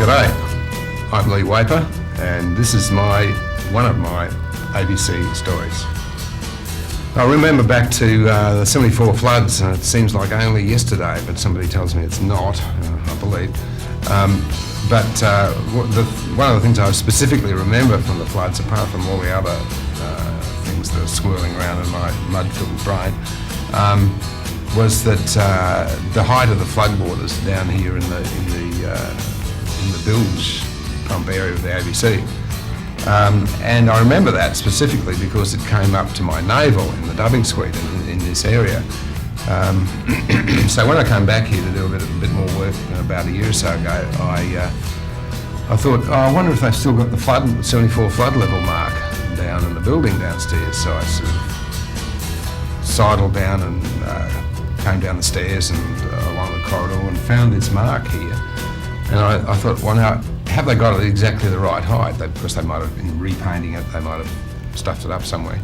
G'day, I'm Lee Waper, and this is one of my ABC stories. I remember back to the 74 floods, and it seems like only yesterday, but somebody tells me it's not, I believe. One of the things I specifically remember from the floods, apart from all the other things that are swirling around in my mud-filled brain, was that the height of the floodwaters down here in the bilge pump area of the ABC. And I remember that specifically because it came up to my navel in the dubbing suite in this area. So when I came back here to do a bit more work about a year or so ago, I thought, I wonder if they've still got the 74 flood level mark down in the building downstairs. So I sort of sidled down and came down the stairs and along the corridor and found this mark here. And I thought, well, now, have they got it exactly the right height? Because they might have been repainting it, they might have stuffed it up somewhere.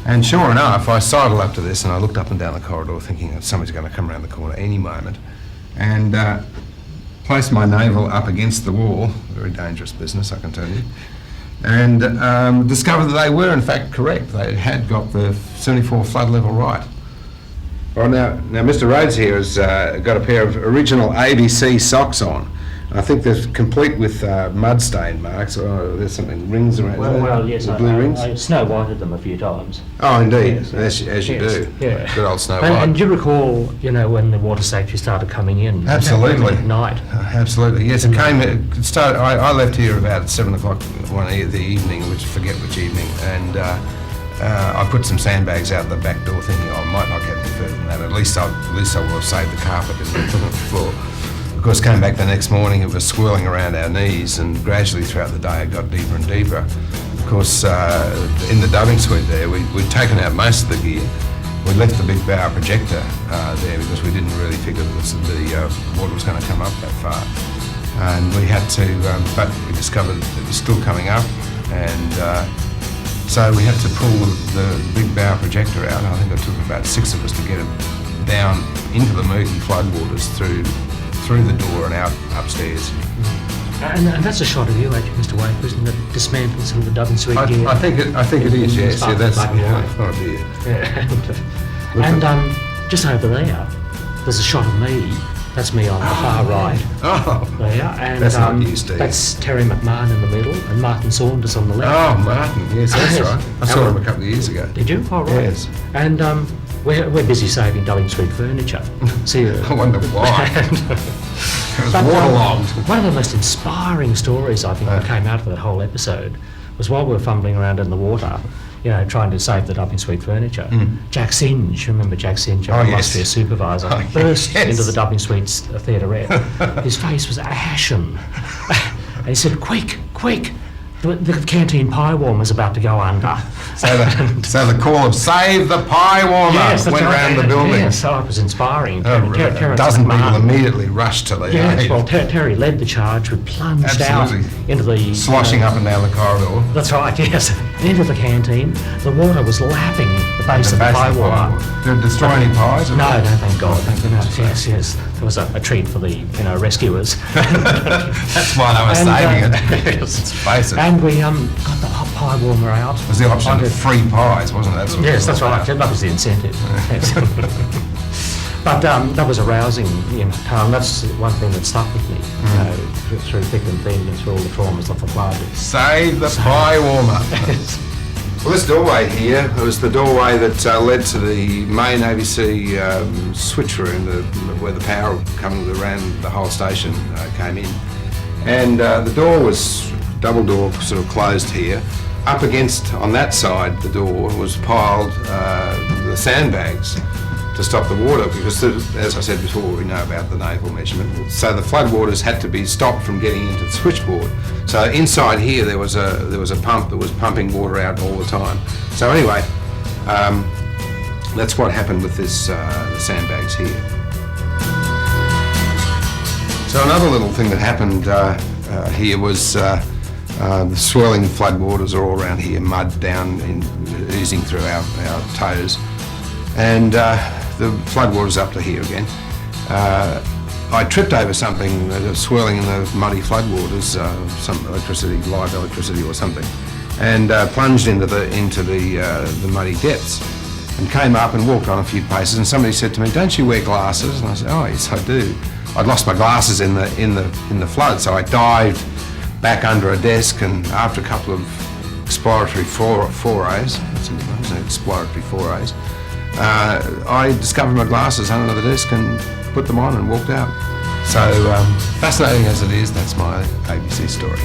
And sure enough, I sidled up to this and I looked up and down the corridor thinking that somebody's going to come around the corner any moment, and placed my navel up against the wall, very dangerous business, I can tell you, and discovered that they were in fact correct. They had got the 74 flood level right. Well, now Mr. Rhodes here has got a pair of original ABC socks on. I think they're complete with mud stain marks. There's something, rings around. Well, yes, blue rings. I snow whited them a few times. Oh, indeed, Yes, as you do. Yeah. Good old Snow White. And do you recall, when the water safety started coming in? Absolutely. At night. Absolutely, yes. It started. I left here about 7 o'clock one of the evening, I forget which evening, and I put some sandbags out the back door, thinking, I might not get any further than that. At least I will have saved the carpet and the floor. Of course, came back the next morning, it was swirling around our knees, and gradually throughout the day it got deeper and deeper. Of course, in the dubbing suite there, we'd taken out most of the gear. We left the big bow projector there because we didn't really figure that the water was going to come up that far. And we had to, but we discovered it was still coming up, and so we had to pull the big bow projector out. I think it took about 6 of us to get it down into the murky floodwaters through the door and out upstairs. And that's a shot of you, actually, Mr. Waper, isn't it? Dismantling some of the dubbing suite gear. I think it is, yes. Yeah, that's oh dear. Yeah. And just over there, there's a shot of me. That's me on the far right. Oh, there, and that's not you, Steve. That's Terry McMahon in the middle, and Martin Saunders on the left. Oh, Martin, yes, that's right. I saw him a couple of years ago. Did you? Oh, right. Yes. And we're busy saving dubbing suite furniture. See, I wonder why. It was waterlogged. One of the most inspiring stories I think that came out of that whole episode was while we were fumbling around in the water, trying to save the dubbing suite furniture. Jack Singe, remember Jack Singe, our illustrious supervisor, burst into the dubbing suite's theatrette. His face was ashen. And he said, quick, the canteen pie warmer's about to go under. So the call of "Save the pie warmer" went around the building. Yes, so it was inspiring. A dozen people immediately rushed to the aid. Well, Terry led the charge. We plunged out into the... sloshing up and down the corridor. That's right, yes. Into the canteen. The water was lapping the base of the pie warmer. Did it destroy any pies? No, thank God. Yes. There was a treat for the rescuers. That's why they were saving it. Let's face it. And we got the hot pie warmer out. It was the option of free pies, wasn't it? Yes, that's right. That was the incentive. But that was a rousing time. That's one thing that stuck with me, through thick and thin and through all the traumas of the flood. Save the pie warmer. Well, this doorway here was the doorway that led to the main ABC switch room, where the power coming around the whole station came in. And the door was double door, sort of closed here. Up against, on that side, the door was piled the sandbags to stop the water, because, as I said before, we know about the naval measurement. So the floodwaters had to be stopped from getting into the switchboard. So inside here there was a pump that was pumping water out all the time. So anyway, that's what happened with this the sandbags here. So another little thing that happened here was the swirling floodwaters are all around here, mud down oozing through our toes, and the floodwaters up to here again. I tripped over something that was swirling in the muddy floodwaters, some electricity, live electricity or something, and plunged into the muddy depths, and came up and walked on a few paces. And somebody said to me, "Don't you wear glasses?" And I said, "Oh yes, I do." I'd lost my glasses in the flood, so I dived back under a desk, and after a couple of exploratory forays, I discovered my glasses under the desk and put them on and walked out. So fascinating as it is, that's my ABC story.